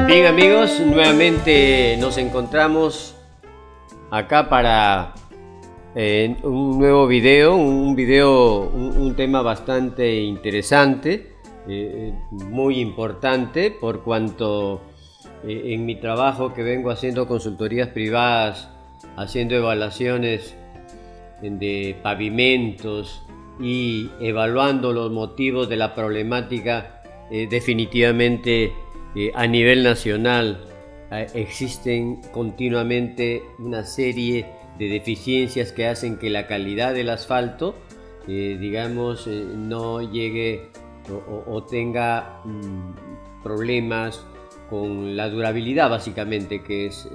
Bien amigos, nuevamente nos encontramos acá para un nuevo video, un tema bastante interesante, muy importante por cuanto en mi trabajo que vengo haciendo consultorías privadas, haciendo evaluaciones de pavimentos y evaluando los motivos de la problemática, definitivamente a nivel nacional existen continuamente una serie de deficiencias que hacen que la calidad del asfalto, no llegue o tenga problemas con la durabilidad, básicamente, que es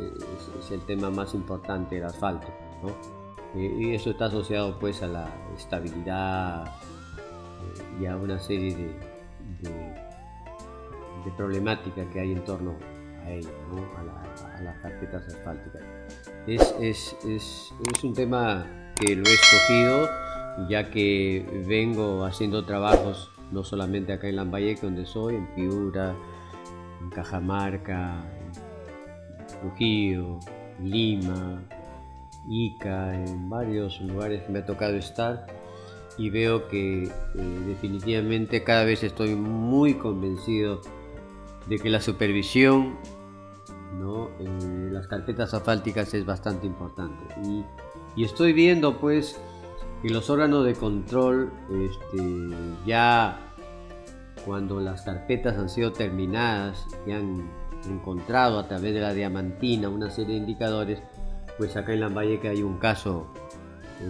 el tema más importante del asfalto, ¿no? Y eso está asociado pues a la estabilidad y a una serie de problemática que hay en torno a ello, ¿no? a las carpetas asfálticas. Es un tema que lo he escogido ya que vengo haciendo trabajos no solamente acá en Lambayeque, donde soy, en Piura, en Cajamarca, en Trujillo, en Lima, Ica, en varios lugares que me ha tocado estar, y veo que definitivamente cada vez estoy muy convencido de que la supervisión, ¿no?, las carpetas asfálticas es bastante importante, y estoy viendo pues que los órganos de control ya cuando las carpetas han sido terminadas y han encontrado a través de la diamantina una serie de indicadores, pues acá en Lambayeque hay un caso, hay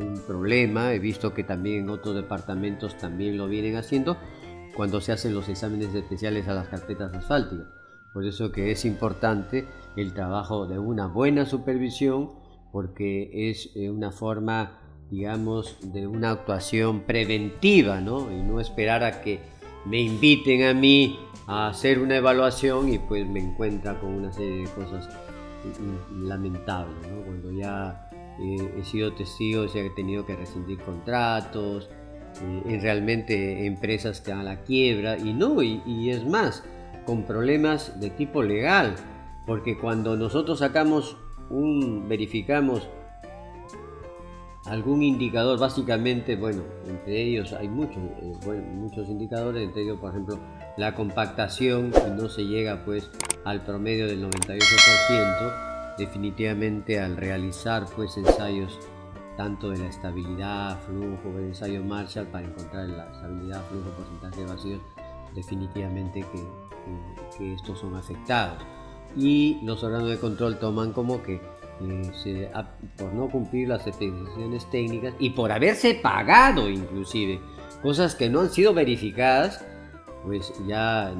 un problema. He visto que también en otros departamentos también lo vienen haciendo cuando se hacen los exámenes especiales a las carpetas asfálticas. Por eso que es importante el trabajo de una buena supervisión, porque es una forma, digamos, de una actuación preventiva, ¿no? Y no esperar a que me inviten a mí a hacer una evaluación y pues me encuentra con una serie de cosas lamentables, ¿no? Cuando ya he sido testigo, o sea, he tenido que rescindir contratos, realmente empresas que dan a la quiebra, y es más, con problemas de tipo legal, porque cuando nosotros verificamos algún indicador, básicamente, bueno, entre ellos hay muchos indicadores, entre ellos, por ejemplo, la compactación, y no se llega pues al promedio del 98%, definitivamente al realizar pues ensayos tanto de la estabilidad, flujo, el ensayo Marshall para encontrar la estabilidad, flujo, porcentaje de vacíos, definitivamente que estos son afectados. Y los órganos de control toman como que por no cumplir las especificaciones técnicas y por haberse pagado inclusive cosas que no han sido verificadas, pues ya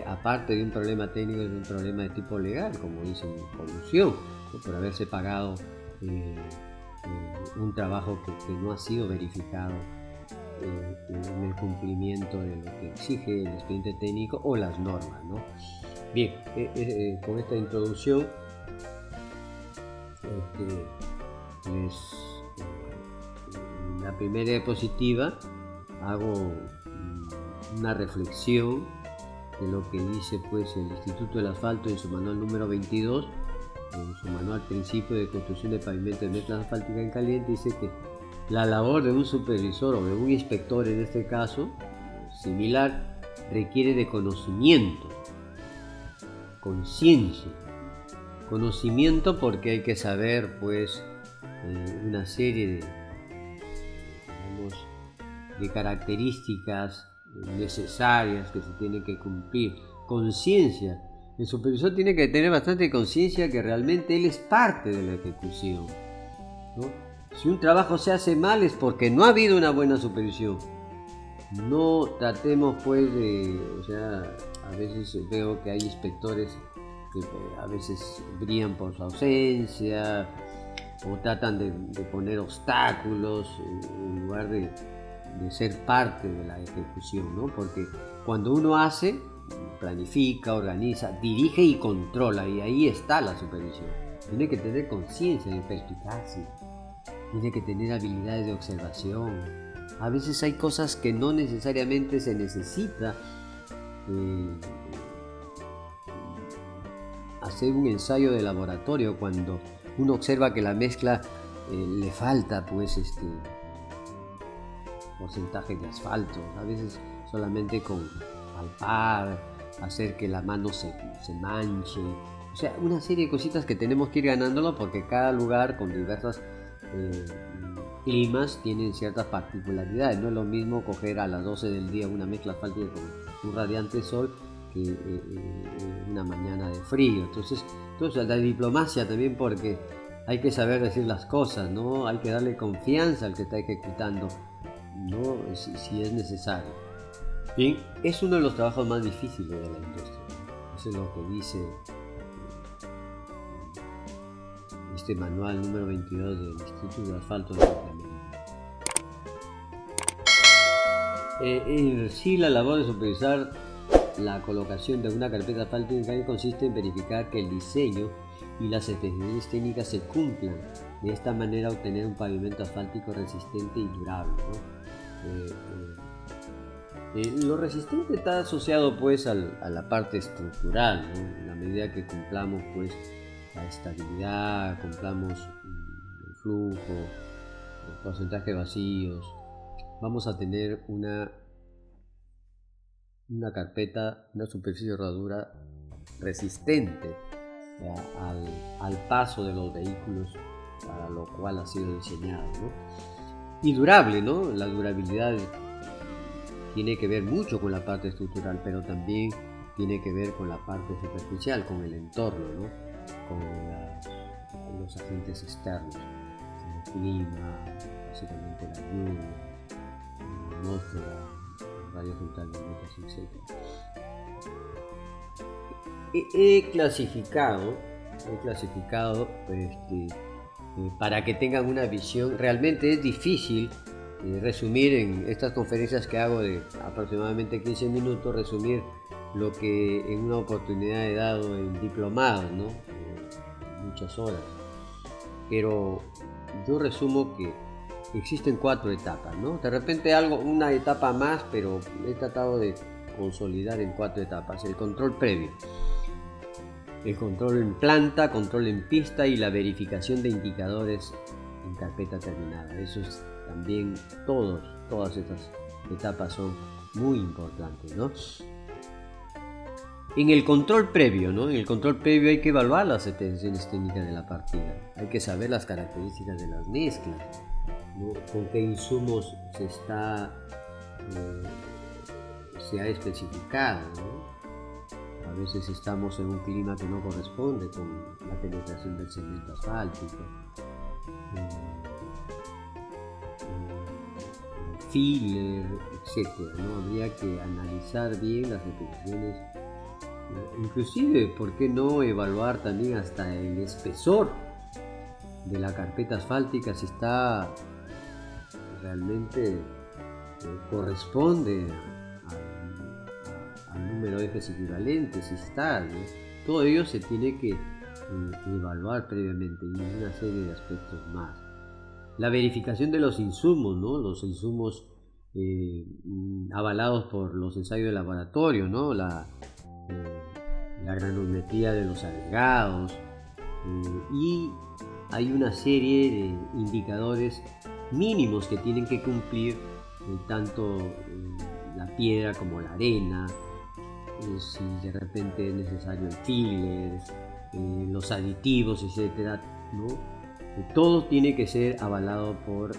aparte de un problema técnico, es un problema de tipo legal, como dicen, colusión, ¿no? Por haberse pagado un trabajo que no ha sido verificado en el cumplimiento de lo que exige el expediente técnico o las normas, ¿no? Bien, con esta introducción la primera diapositiva hago una reflexión de lo que dice pues el Instituto del Asfalto en su manual número 22, en su manual Principio de Construcción de Pavimento de Mezcla Asfáltica en Caliente. Dice que la labor de un supervisor o de un inspector, en este caso similar, requiere de conocimiento, conciencia. Conocimiento, porque hay que saber pues una serie de características necesarias que se tienen que cumplir. Conciencia. El supervisor tiene que tener bastante conciencia que realmente él es parte de la ejecución, ¿no? Si un trabajo se hace mal es porque no ha habido una buena supervisión. No tratemos pues a veces veo que hay inspectores que a veces brillan por su ausencia o tratan de poner obstáculos en lugar de ser parte de la ejecución, ¿no? Porque cuando uno hace, planifica, organiza, dirige y controla, y ahí está la supervisión. Tiene que tener conciencia de perspicacia, tiene que tener habilidades de observación. A veces hay cosas que no necesariamente se necesita hacer un ensayo de laboratorio cuando uno observa que la mezcla le falta pues porcentaje de asfalto, a veces solamente con palpar, hacer que la mano se manche, o sea, una serie de cositas que tenemos que ir ganándolo porque cada lugar con diversas climas tienen ciertas particularidades. No es lo mismo coger a las 12 del día una mezcla asfáltica con un radiante sol que una mañana de frío. Entonces la diplomacia también, porque hay que saber decir las cosas, ¿no? Hay que darle confianza al que está ejecutando, ¿no? Si es necesario. Bien, es uno de los trabajos más difíciles de la industria. Eso es lo que dice este manual número 22 del Instituto de Asfalto de en sí, la labor de supervisar la colocación de una carpeta asfáltica consiste en verificar que el diseño y las especificaciones técnicas se cumplan. De esta manera obtener un pavimento asfáltico resistente y durable, ¿no? Lo resistente está asociado pues a la parte estructural, ¿no? En la medida que cumplamos pues la estabilidad, cumplamos el flujo, el porcentaje de vacíos, vamos a tener una carpeta, una superficie de rodadura resistente al paso de los vehículos, para lo cual ha sido diseñado, ¿no? Y durable, ¿no? La durabilidad tiene que ver mucho con la parte estructural, pero también tiene que ver con la parte superficial, con el entorno, ¿no? Con los agentes externos, el clima, básicamente la lluvia, la atmósfera, rayos ultravioletas, etc. He clasificado para que tengan una visión. Realmente es difícil resumir en estas conferencias que hago de aproximadamente 15 minutos, resumir lo que en una oportunidad he dado en diplomados, ¿no? Muchas horas. Pero yo resumo que existen 4 etapas, ¿no? De repente una etapa más, pero he tratado de consolidar en 4 etapas. El control previo, el control en planta, control en pista y la verificación de indicadores en carpeta terminada. Eso es también, todas estas etapas son muy importantes, ¿no? En el control previo, ¿no? En el control previo hay que evaluar las especificaciones técnicas de la partida, hay que saber las características de las mezclas, ¿no? Con qué insumos se ha especificado, ¿no? A veces estamos en un clima que no corresponde con la penetración del cemento asfáltico, filler, etc., ¿no? Habría que analizar bien las especificaciones, inclusive, ¿por qué no evaluar también hasta el espesor de la carpeta asfáltica, si está realmente corresponde al número de ejes equivalentes, si está, ¿no? Todo ello se tiene que evaluar previamente, y una serie de aspectos más. La verificación de los insumos, ¿no? Los insumos avalados por los ensayos de laboratorio, ¿no? La granulometría de los agregados, y hay una serie de indicadores mínimos que tienen que cumplir tanto la piedra como la arena, si de repente es necesario el filler, los aditivos, etcétera, ¿no? Todo tiene que ser avalado por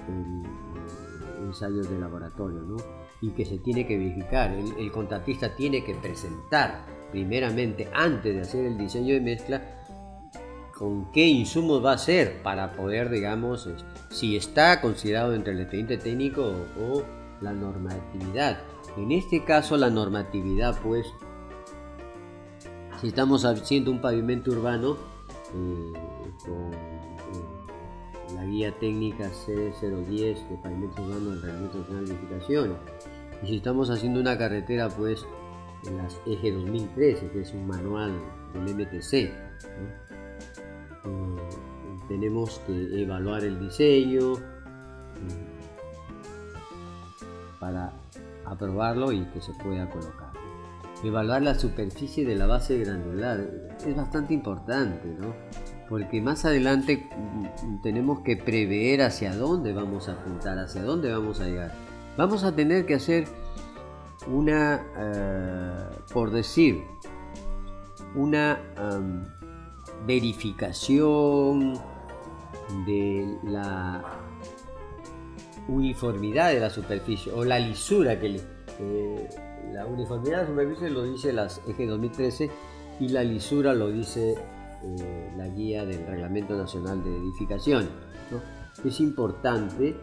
ensayos de laboratorio, ¿no? Y que se tiene que verificar. El contratista tiene que presentar primeramente, antes de hacer el diseño de mezcla, con qué insumos va a ser, para poder, digamos, si está considerado entre el expediente técnico o la normatividad. En este caso, la normatividad, pues, si estamos haciendo un pavimento urbano con la guía técnica C010 de pavimento urbano del Reglamento Nacional de Edificaciones, y si estamos haciendo una carretera, pues en las EG 2013, que es un manual del MTC, ¿no? Tenemos que evaluar el diseño para aprobarlo y que se pueda colocar. evaluar la superficie de la base granular. Es bastante importante, ¿no? Porque más adelante tenemos que prever hacia dónde vamos a apuntar, hacia dónde vamos a llegar. Vamos a tener que hacer una, por decir, una verificación de la uniformidad de la superficie o la lisura la uniformidad de la superficie lo dice las EG 2013 y la lisura lo dice la guía del Reglamento Nacional de Edificaciones, ¿no? Es importante,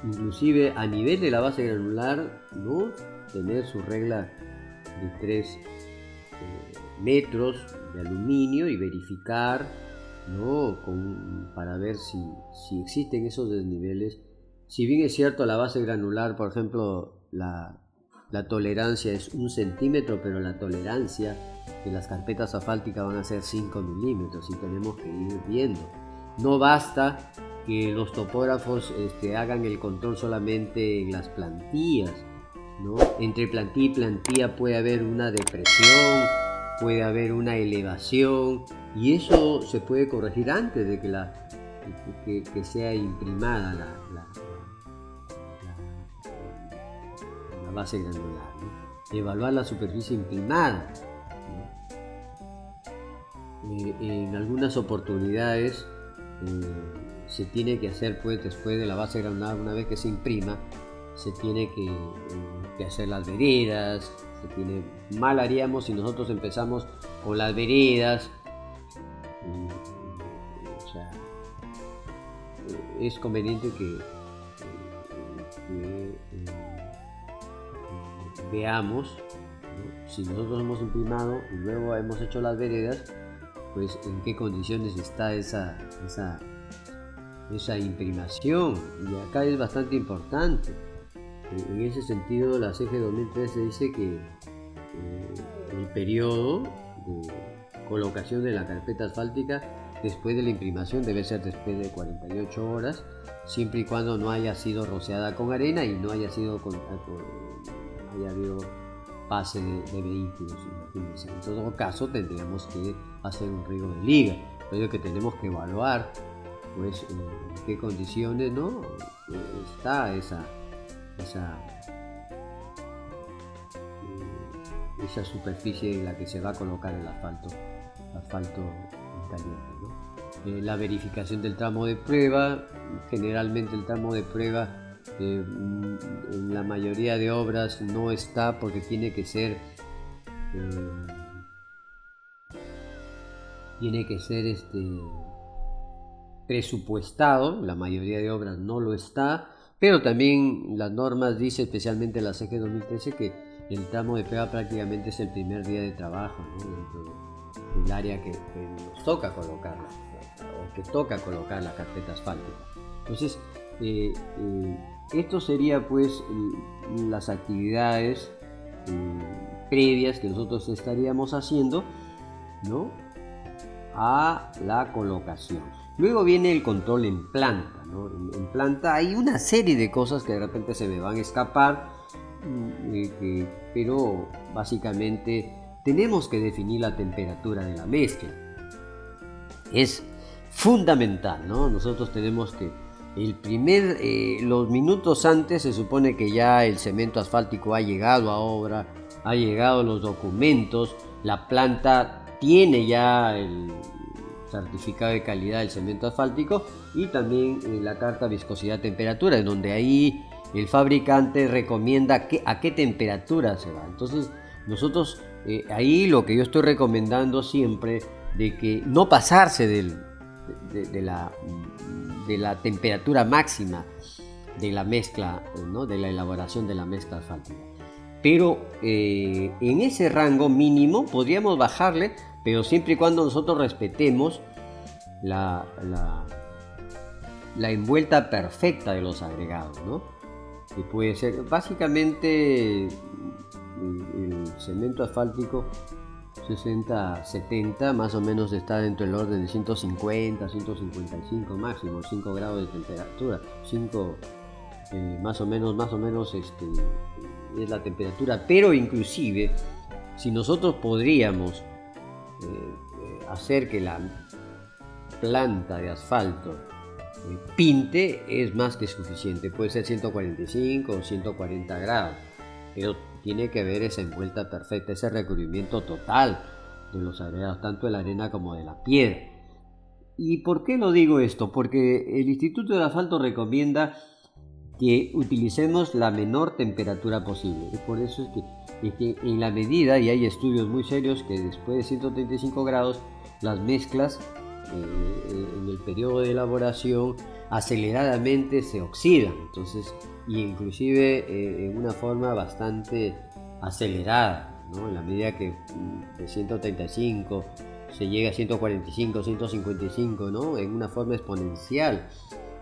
inclusive a nivel de la base granular, ¿no?, tener su regla de 3 metros de aluminio y verificar, ¿no?, para ver si existen esos desniveles. Si bien es cierto, la base granular, por ejemplo, la tolerancia es 1 centímetro, pero la tolerancia de las carpetas asfálticas van a ser 5 milímetros y tenemos que ir viendo. No basta que los topógrafos hagan el control solamente en las plantillas, ¿no? Entre plantilla y plantilla puede haber una depresión, puede haber una elevación, y eso se puede corregir antes de que sea imprimada la base granular, ¿no? Evaluar la superficie imprimada, ¿no? En algunas oportunidades se tiene que hacer, pues, después de la base granular, una vez que se imprima, se tiene que hacer las veredas. Mal haríamos si nosotros empezamos con las veredas. O sea, es conveniente que veamos, ¿no?, si nosotros hemos imprimado y luego hemos hecho las veredas, pues en qué condiciones está esa imprimación. Y acá es bastante importante. En ese sentido, la CG 2013 dice que el periodo de colocación de la carpeta asfáltica después de la imprimación debe ser después de 48 horas, siempre y cuando no haya sido rociada con arena y no haya habido pase de vehículos. Imagínense. En todo caso, tendríamos que hacer un riego de liga, pero que tenemos que evaluar, pues, en qué condiciones, ¿no?, está esa superficie en la que se va a colocar el asfalto caliente, ¿no? La verificación del tramo de prueba. Generalmente el tramo de prueba en la mayoría de obras no está, porque tiene que ser presupuestado. La mayoría de obras no lo está, pero también las normas dice, especialmente la CG 2013, que el tramo de prueba prácticamente es el primer día de trabajo, ¿no?, dentro del área que nos toca colocar, o que toca colocar la carpeta asfáltica. Entonces, esto sería, pues, las actividades previas que nosotros estaríamos haciendo, ¿no?, a la colocación. Luego viene el control en planta, ¿no? En planta hay una serie de cosas que de repente se me van a escapar, pero básicamente tenemos que definir la temperatura de la mezcla. Es fundamental, ¿no? Nosotros tenemos que los minutos antes se supone que ya el cemento asfáltico ha llegado a obra, ha llegado los documentos, la planta tiene ya el certificado de calidad del cemento asfáltico y también la carta viscosidad temperatura, en donde ahí el fabricante recomienda a qué temperatura se va. Entonces nosotros ahí lo que yo estoy recomendando siempre, de que no pasarse de la temperatura máxima de la mezcla, ¿no?, de la elaboración de la mezcla asfáltica. Pero en ese rango mínimo podríamos bajarle, pero siempre y cuando nosotros respetemos la envuelta perfecta de los agregados, ¿no? Que puede ser básicamente el cemento asfáltico 60-70 más o menos está dentro del orden de 150, 155 máximo, 5 grados de temperatura, 5 más o menos es la temperatura, pero inclusive Si nosotros podríamos hacer que la planta de asfalto pinte, es más que suficiente. Puede ser 145 o 140 grados, pero tiene que haber esa envuelta perfecta, ese recubrimiento total de los agregados, tanto de la arena como de la piedra. ¿Y por qué lo digo esto? Porque el Instituto del Asfalto recomienda que utilicemos la menor temperatura posible. Y por eso es que en la medida, y hay estudios muy serios, que después de 135 grados las mezclas en el periodo de elaboración aceleradamente se oxidan, entonces, y inclusive en una forma bastante acelerada, ¿no? En la medida que de 135 se llega a 145, 155, ¿no? En una forma exponencial,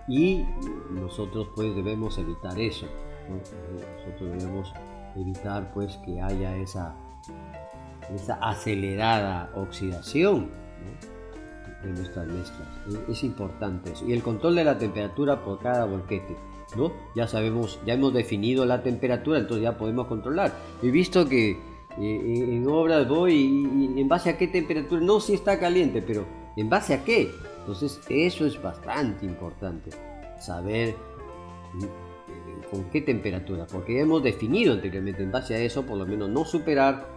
y nosotros pues debemos evitar eso, ¿no? Nosotros debemos evitar pues que haya esa acelerada oxidación, ¿no?, de nuestras mezclas. Es importante eso. Y el control de la temperatura por cada volquete, ¿no? Ya sabemos, ya hemos definido la temperatura, entonces ya podemos controlar. He visto que en obras voy y en base a qué temperatura, no, si está caliente, pero en base a qué. Entonces eso es bastante importante, saber con qué temperatura, porque ya hemos definido anteriormente, en base a eso, por lo menos no superar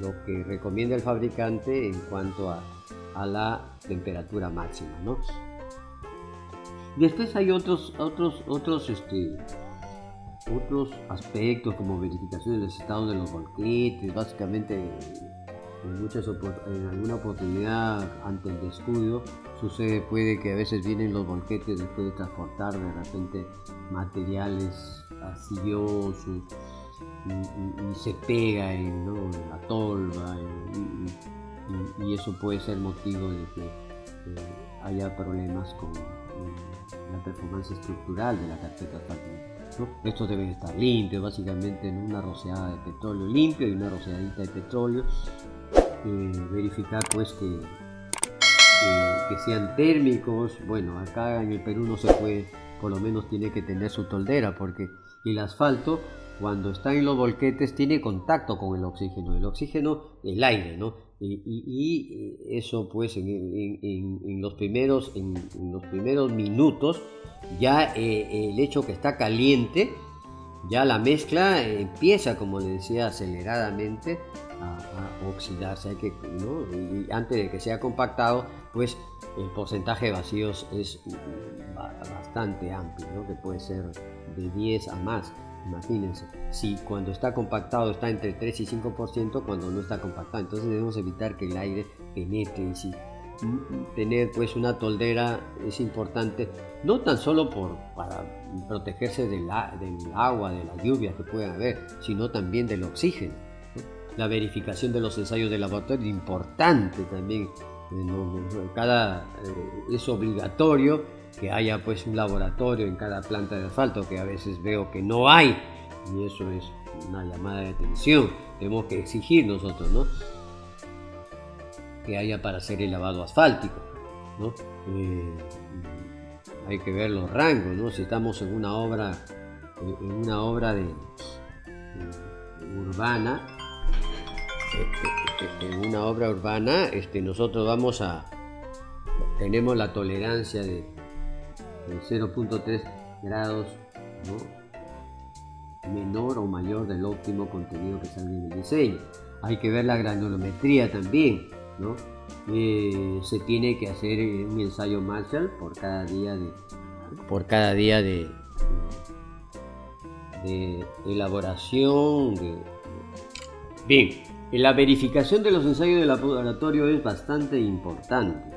lo que recomienda el fabricante en cuanto a la temperatura máxima, ¿no? Después hay otros aspectos, como verificación de los estados de los volquetes. Básicamente, en alguna oportunidad ante el descuido puede que a veces vienen los volquetes después de transportar de repente materiales arcillosos y se pega en la tolva, y eso puede ser motivo de que haya problemas con la performance estructural de la carpeta asfáltica, ¿no? Estos deben estar limpios, básicamente en una rociada de petróleo limpio y una rociadita de petróleo. Verificar pues que sean térmicos. Bueno, acá en el Perú no se puede, por lo menos tiene que tener su toldera, porque el asfalto, cuando está en los volquetes, tiene contacto con el oxígeno, el aire, ¿no? Y eso pues en los primeros minutos, ya el hecho que está caliente, ya la mezcla empieza, como le decía, aceleradamente a oxidarse, ¿no? Y antes de que sea compactado, pues el porcentaje de vacíos es bastante amplio, ¿no? Que puede ser de 10 a más. Imagínense, si cuando está compactado está entre 3 y 5%, cuando no está compactado, entonces debemos evitar que el aire penetre. Y si tener pues una toldera es importante, no tan solo para protegerse del agua, de la lluvia que pueda haber, sino también del oxígeno, ¿no? La verificación de los ensayos de laboratorio es importante también. Es obligatorio que haya pues un laboratorio en cada planta de asfalto, que a veces veo que no hay, y eso es una llamada de atención. Tenemos que exigir nosotros, ¿no?, que haya para hacer el lavado asfáltico, ¿no? Hay que ver los rangos, ¿no? Si estamos en una obra urbana, nosotros tenemos la tolerancia de 0.3 grados, ¿no?, menor o mayor del óptimo contenido que salga en el diseño. Hay que ver la granulometría también, ¿no? Se tiene que hacer un ensayo Marshall por cada día de elaboración. Bien, la verificación de los ensayos de laboratorio es bastante importante,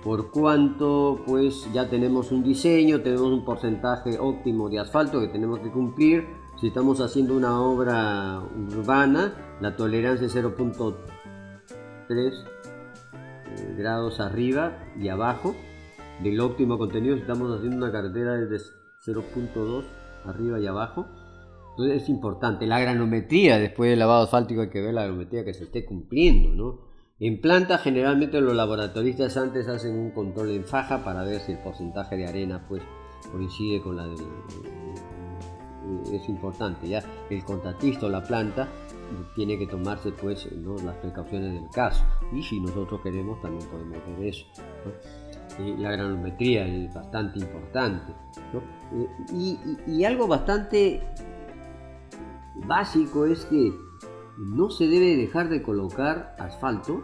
por cuanto pues ya tenemos un diseño, tenemos un porcentaje óptimo de asfalto que tenemos que cumplir. Si estamos haciendo una obra urbana, la tolerancia es 0.3 grados arriba y abajo del óptimo contenido. Si estamos haciendo una carretera es de 0.2 arriba y abajo. Entonces es importante la granulometría. Después del lavado asfáltico hay que ver la granulometría que se esté cumpliendo, ¿no? En planta, generalmente los laboratoristas antes hacen un control en faja para ver si el porcentaje de arena pues coincide con es importante. Ya el contratista o la planta tiene que tomarse pues, ¿no?, las precauciones del caso, y si nosotros queremos también podemos ver eso, ¿no? La granulometría es bastante importante, ¿no? Y algo bastante básico es que no se debe dejar de colocar asfalto,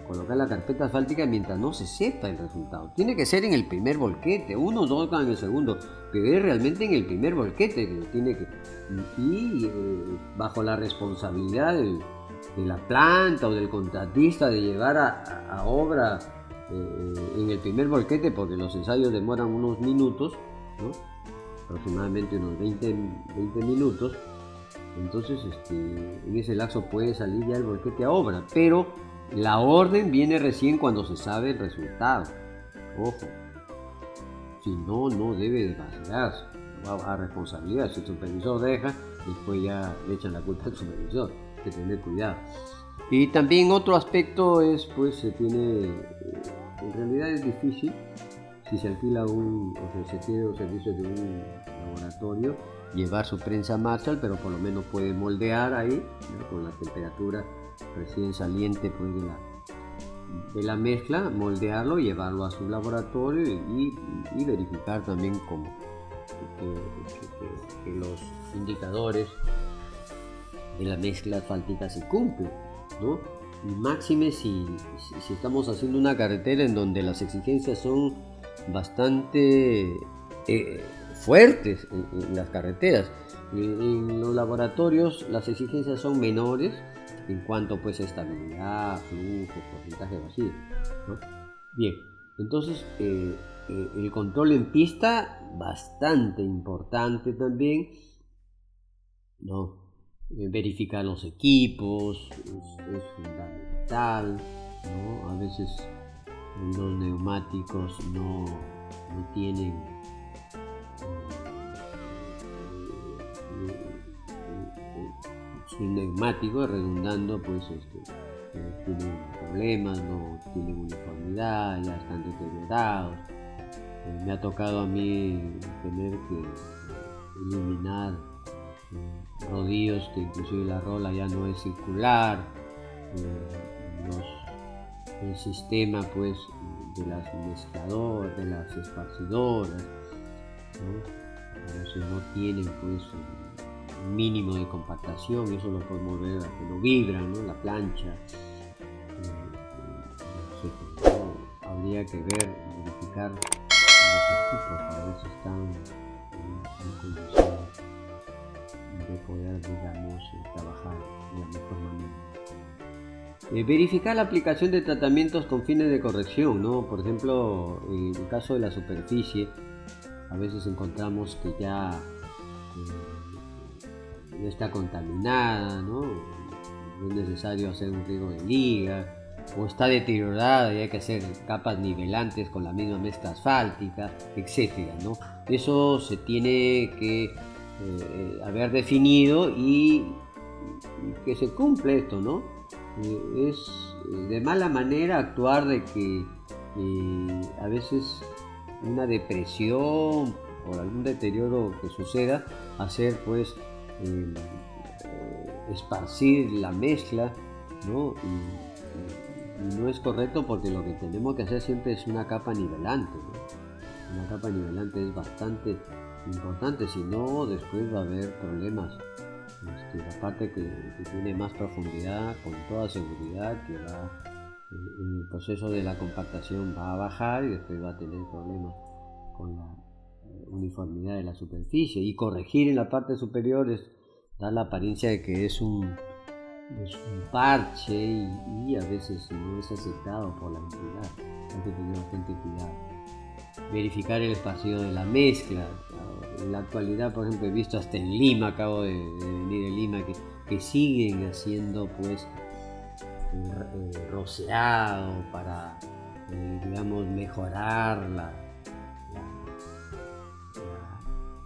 colocar la carpeta asfáltica mientras no se sepa el resultado. Tiene que ser en el primer volquete, uno, dos en el segundo, pero es realmente en el primer volquete que tiene que, y bajo la responsabilidad de la planta o del contratista de llevar a obra en el primer volquete, porque los ensayos demoran unos minutos, ¿no?, aproximadamente unos 20 minutos. Entonces en ese lapso puede salir ya el volquete a obra, pero la orden viene recién cuando se sabe el resultado. Ojo, si no, no debe de vacilarse, va a responsabilidad. Si el supervisor deja, después ya le echan la culpa al supervisor. Hay que tener cuidado. Y también otro aspecto es, pues, en realidad es difícil si se alquila o se tiene los servicios de un laboratorio, llevar su prensa Marshall, pero por lo menos puede moldear ahí, ¿no?, con la temperatura recién saliente pues, de la mezcla, moldearlo, llevarlo a su laboratorio y verificar también que los indicadores de la mezcla asfáltica se cumplen, ¿no? Y máxime si estamos haciendo una carretera en donde las exigencias son bastante fuertes en las carreteras. En los laboratorios las exigencias son menores en cuanto pues a estabilidad, flujo, porcentaje de vacío, ¿no? Bien, entonces el control en pista, bastante importante también, ¿no? Verificar los equipos es fundamental, ¿no? A veces los neumáticos no tienen sus neumáticos, redundando, pues tienen problemas, no tienen uniformidad, ya están deteriorados. Me ha tocado a mí tener que eliminar rodillos que inclusive la rola ya no es circular, el sistema pues de las mezcladoras, de las esparcidoras, ¿no? Si no tienen pues un mínimo de compactación, eso lo podemos ver a que no vibran, ¿no?, la plancha. ¿No? Habría que verificar los equipos para ver si están en condiciones de poder, digamos, trabajar de la mejor manera. Verificar la aplicación de tratamientos con fines de corrección, ¿no? Por ejemplo, en el caso de la superficie, a veces encontramos que ya está contaminada, ¿no? Es necesario hacer un riego de liga, o está deteriorada y hay que hacer capas nivelantes con la misma mezcla asfáltica, etcétera, ¿no? Eso se tiene que haber definido y que se cumple esto, ¿no? Es de mala manera actuar de que a veces una depresión por algún deterioro que suceda, hacer pues esparcir la mezcla, ¿no? Y no es correcto, porque lo que tenemos que hacer siempre es una capa nivelante, ¿no? Una capa nivelante es bastante importante, si no después va a haber problemas. La parte que tiene más profundidad, con toda seguridad que va en el proceso de la compactación va a bajar y después va a tener problemas con la uniformidad de la superficie, y corregir en la parte superior es dar la apariencia de que es un parche y a veces no es aceptado por la entidad. Hay que tener bastante cuidado. Verificar el esparcido de la mezcla. En la actualidad, por ejemplo, he visto hasta en Lima, acabo de venir de Lima, que siguen haciendo pues rociado para digamos mejorar la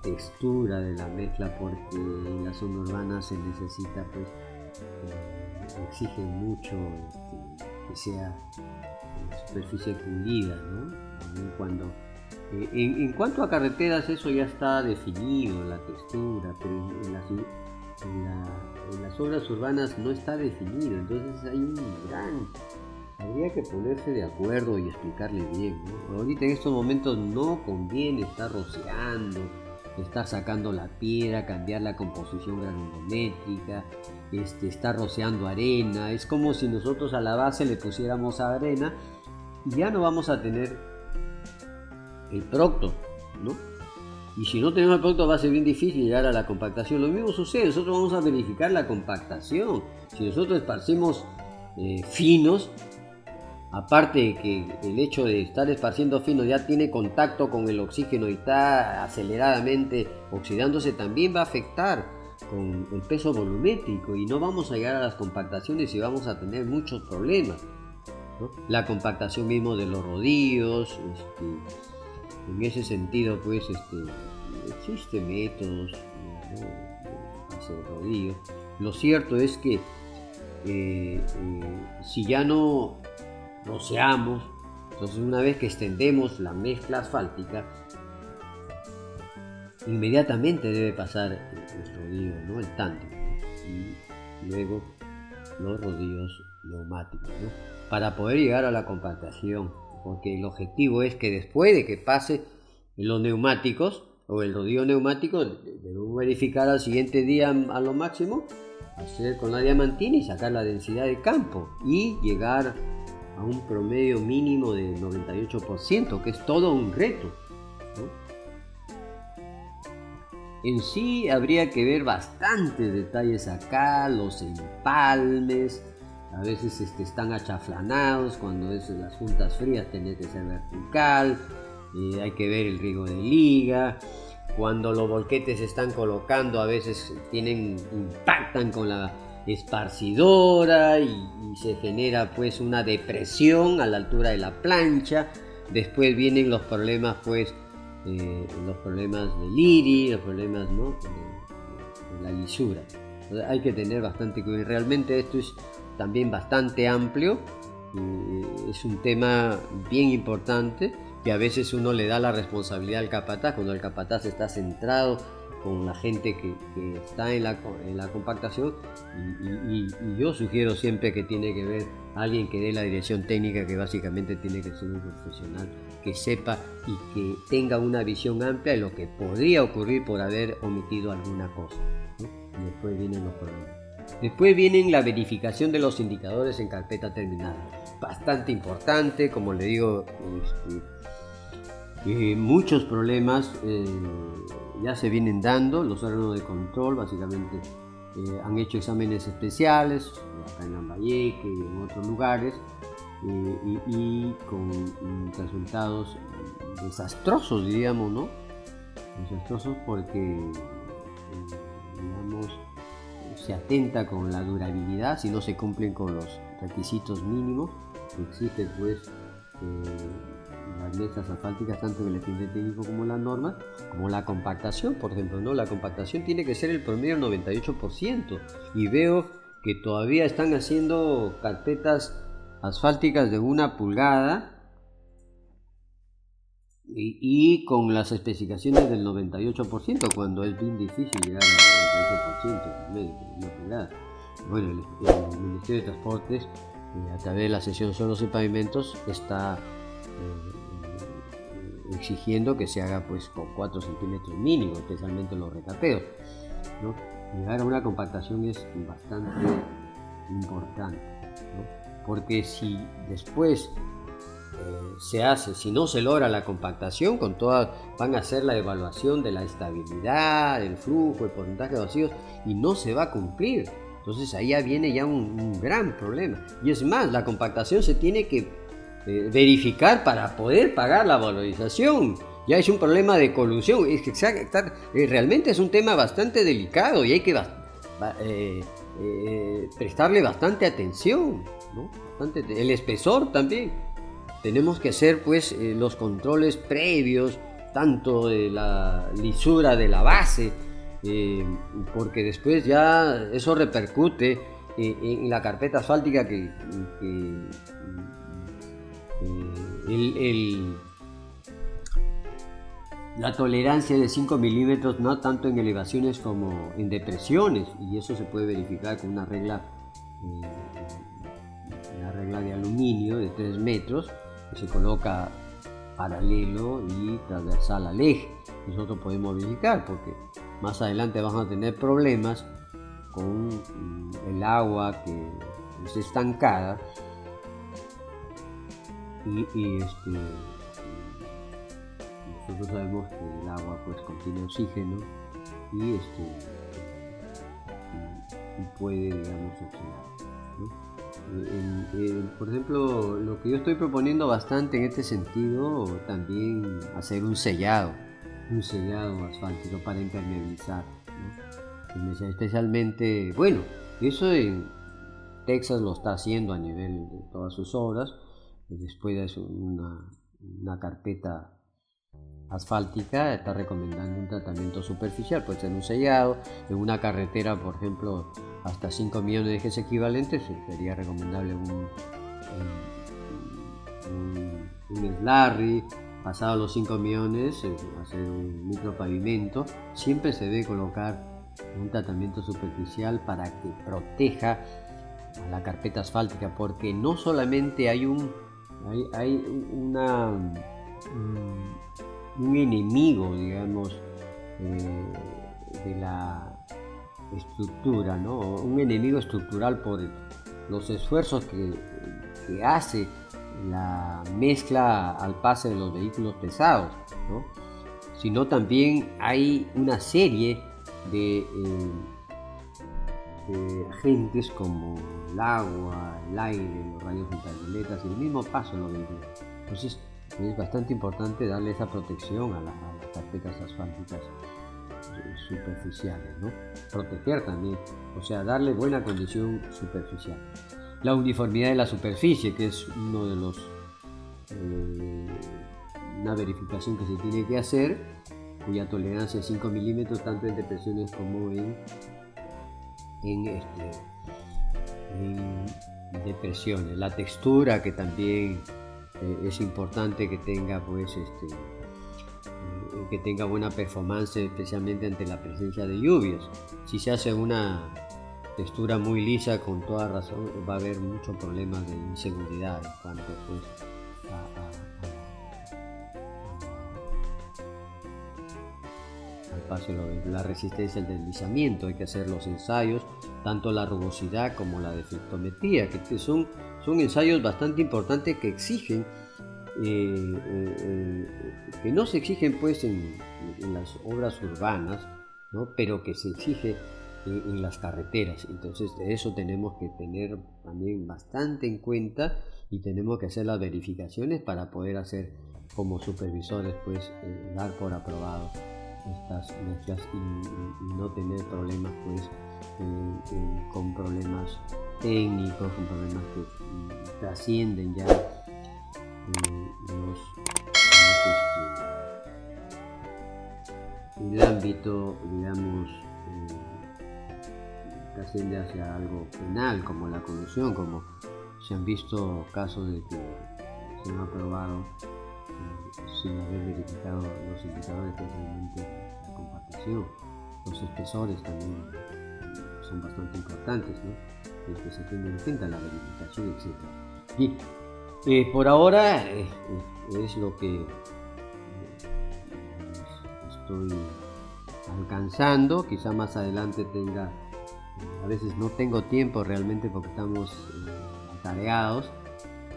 textura de la mezcla, porque en la zona urbana se necesita pues exigen mucho que sea superficie pulida, ¿no? Aun cuando En cuanto a carreteras, eso ya está definido, la textura, pero en las obras urbanas no está definido, entonces habría que ponerse de acuerdo y explicarle bien, ¿no? Ahorita en estos momentos no conviene estar rociando, estar sacando la piedra, cambiar la composición granulométrica, estar rociando arena. Es como si nosotros a la base le pusiéramos arena y ya no vamos a tener el producto, ¿no? Y si no tenemos el producto va a ser bien difícil llegar a la compactación. Lo mismo sucede, nosotros vamos a verificar la compactación. Si nosotros esparcimos finos, aparte de que el hecho de estar esparciendo finos ya tiene contacto con el oxígeno y está aceleradamente oxidándose, también va a afectar con el peso volumétrico y no vamos a llegar a las compactaciones y vamos a tener muchos problemas, ¿no? La compactación mismo de los rodillos, en ese sentido pues existen métodos, ¿no?, de hacer rodillos. Lo cierto es que si ya no roceamos, entonces una vez que extendemos la mezcla asfáltica, inmediatamente debe pasar el rodillo, ¿no?, el tándem, y luego los rodillos neumáticos, ¿no?, para poder llegar a la compactación, porque el objetivo es que después de que pase los neumáticos o el rodillo neumático, debemos verificar al siguiente día a lo máximo, hacer con la diamantina y sacar la densidad de campo y llegar a un promedio mínimo de 98%, que es todo un reto, ¿no? En sí habría que ver bastantes detalles acá, los empalmes, a veces están achaflanados, cuando es en las juntas frías tiene que ser vertical, hay que ver el riego de liga, cuando los volquetes se están colocando a veces impactan con la esparcidora y se genera pues una depresión a la altura de la plancha. Después vienen los problemas pues los problemas del IRI, los problemas, ¿no?, de la lisura. Entonces, hay que tener bastante cuidado. Realmente esto es también bastante amplio, es un tema bien importante que a veces uno le da la responsabilidad al capataz cuando el capataz está centrado con la gente que está en la compactación, y yo sugiero siempre que tiene que ver alguien que dé la dirección técnica, que básicamente tiene que ser un profesional que sepa y que tenga una visión amplia de lo que podría ocurrir por haber omitido alguna cosa, ¿no? Y después vienen los problemas. Después vienen la verificación de los indicadores en carpeta terminada, bastante importante, como le digo, muchos problemas ya se vienen dando. Los órganos de control básicamente han hecho exámenes especiales acá en Lambayeque y en otros lugares, y con resultados desastrosos, diríamos, ¿no? Desastrosos porque digamos, se atenta con la durabilidad si no se cumplen con los requisitos mínimos que existen pues las mezclas asfálticas, tanto en el expediente técnico como en las normas, como la compactación, por ejemplo, ¿no? La compactación tiene que ser el promedio del 98%, y veo que todavía están haciendo carpetas asfálticas de 1 pulgada y con las especificaciones del 98%, cuando es bien difícil llegar al 98% promedio de 1 pulgada. Bueno, el Ministerio de Transportes, a través de la sección Suelos y Pavimentos, está exigiendo que se haga pues con 4 centímetros mínimo, especialmente los recapeos, ¿no? Llegar a una compactación es bastante importante, ¿no? Porque si después si no se logra la compactación, van a hacer la evaluación de la estabilidad, el flujo, el porcentaje de vacíos, y no se va a cumplir. Entonces ahí ya viene un gran problema. Y es más, la compactación se tiene que verificar para poder pagar la valorización. Ya es un problema de colusión. Es que realmente es un tema bastante delicado y hay que prestarle bastante atención, ¿no? El espesor también. Tenemos que hacer pues los controles previos, tanto de la lisura de la base, porque después ya eso repercute en la carpeta asfáltica que la tolerancia de 5 milímetros, no tanto en elevaciones como en depresiones, y eso se puede verificar con una regla de aluminio de 3 metros que se coloca paralelo y transversal al eje. Nosotros podemos verificar porque más adelante vamos a tener problemas con el agua que es estancada y nosotros sabemos que el agua pues contiene oxígeno y puede, digamos, oxidar, ¿no? Por ejemplo, lo que yo estoy proponiendo bastante en este sentido, también hacer un sellado asfáltico para impermeabilizar, ¿no? Especialmente, bueno, eso en Texas lo está haciendo a nivel de todas sus obras. Después de una carpeta asfáltica está recomendando un tratamiento superficial, puede ser un sellado. En una carretera, por ejemplo, hasta 5 millones de ejes equivalentes sería recomendable un slurry. Pasado los 5 millones, hacer un micropavimento. Siempre se debe colocar un tratamiento superficial para que proteja a la carpeta asfáltica, porque no solamente hay un enemigo, digamos, de la estructura, ¿no? Un enemigo estructural por los esfuerzos que hace la mezcla al pase de los vehículos pesados, ¿no? Sino también hay una serie de agentes como el agua, el aire, los rayos ultravioletas y el mismo paso de los vehículos. Entonces es bastante importante darle esa protección a las carpetas asfálticas superficiales, ¿no? Proteger también, o sea, darle buena condición superficial. La uniformidad de la superficie, que es uno de los una verificación que se tiene que hacer, cuya tolerancia es 5 milímetros tanto en depresiones como en depresiones. La textura, que también es importante que tenga pues que tenga buena performance, especialmente ante la presencia de lluvias. Si se hace una textura muy lisa, con toda razón va a haber muchos problemas de inseguridad en cuanto pues al paso de la resistencia al deslizamiento. Hay que hacer los ensayos, tanto la rugosidad como la deflectometría, que son ensayos bastante importantes que exigen que no se exigen pues en las obras urbanas, ¿no? Pero que se exige en las carreteras. Entonces eso tenemos que tener también bastante en cuenta y tenemos que hacer las verificaciones para poder hacer como supervisores pues dar por aprobado estas mezclas y no tener problemas pues con problemas técnicos, con problemas que trascienden ya el ámbito, digamos, trasciende hacia algo penal, como la corrupción, como se han visto casos de que se han aprobado sin haber verificado los indicadores, especialmente la compactación. Los espesores también son bastante importantes, ¿no? Que se tenga en cuenta la verificación, etc. Y por ahora es lo que estoy alcanzando. Quizá más adelante tenga, a veces no tengo tiempo realmente porque estamos atareados,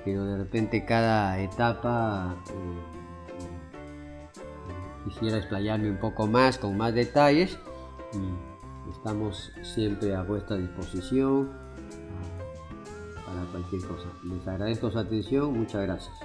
pero de repente cada etapa quisiera explayarme un poco más, con más detalles, y estamos siempre a vuestra disposición para cualquier cosa. Les agradezco su atención, muchas gracias.